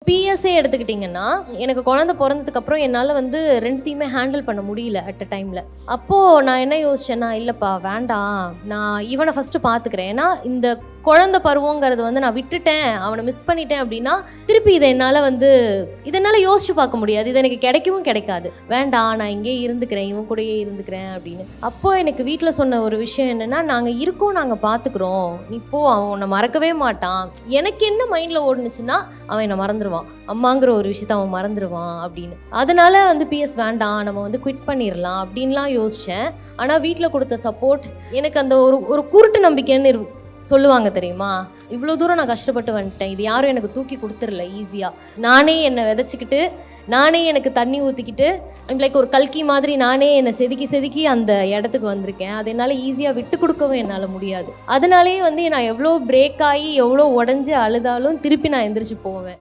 PSA எடுத்துக்கிட்டிங்கன்னா எனக்கு குழந்தை பிறந்ததுக்கப்புறம் என்னால் வந்து ரெண்டுத்தையுமே ஹேண்டில் பண்ண முடியல அட் அ டைமில். அப்போது நான் என்ன யோசிச்சேன்னா, இல்லைப்பா வேண்டாம், நான் இவனை ஃபஸ்ட்டு பார்த்துக்கிறேன். ஏன்னா இந்த குழந்தை பருவங்கிறது வந்து நான் விட்டுட்டேன், அவனை மிஸ் பண்ணிட்டேன் அப்படின்னா திருப்பி இதனால் யோசிச்சு பார்க்க முடியாது, இது எனக்கு கிடைக்கவும் கிடைக்காது. வேண்டாம், நான் இங்கே இருந்துக்கிறேன், இவன் கூடயே இருந்துக்கிறேன் அப்படின்னு. அப்போது எனக்கு வீட்டில் சொன்ன ஒரு விஷயம் என்னென்னா, நாங்கள் இருக்கோம், நாங்கள் பார்த்துக்குறோம், இப்போ அவன் உன்னை மறக்கவே மாட்டான். எனக்கு என்ன மைண்டில் ஓடுனுச்சுன்னா, அவன் என்னை மறந்துடுவான், அம்மாங்கிற ஒரு விஷயத்த அவன் மறந்துடுவான் அப்படின்னு. அதனால வந்து பிஎஸ் வேண்டாம், நம்ம வந்து குவிட் பண்ணிடலாம் அப்படின்லாம் யோசித்தேன். ஆனால் வீட்டில் கொடுத்த சப்போர்ட் எனக்கு அந்த ஒரு குருட்டு நம்பிக்கைன்னு சொல்லுவாங்க தெரியுமா, இவ்வளோ தூரம் நான் கஷ்டப்பட்டு வந்துட்டேன், இது யாரும் எனக்கு தூக்கி கொடுத்துடல ஈஸியாக. நானே என்னை விதைச்சிக்கிட்டு, நானே எனக்கு தண்ணி ஊற்றிக்கிட்டு, லைக் ஒரு கல்கி மாதிரி நானே என்னை செதுக்கி அந்த இடத்துக்கு வந்திருக்கேன். அது என்னால் ஈஸியாக விட்டு கொடுக்கவும் என்னால் முடியாது. அதனாலேயே வந்து நான் எவ்வளோ பிரேக் ஆகி எவ்வளோ உடஞ்சி அழுதாலும் திருப்பி நான் எந்திரிச்சு போவேன்.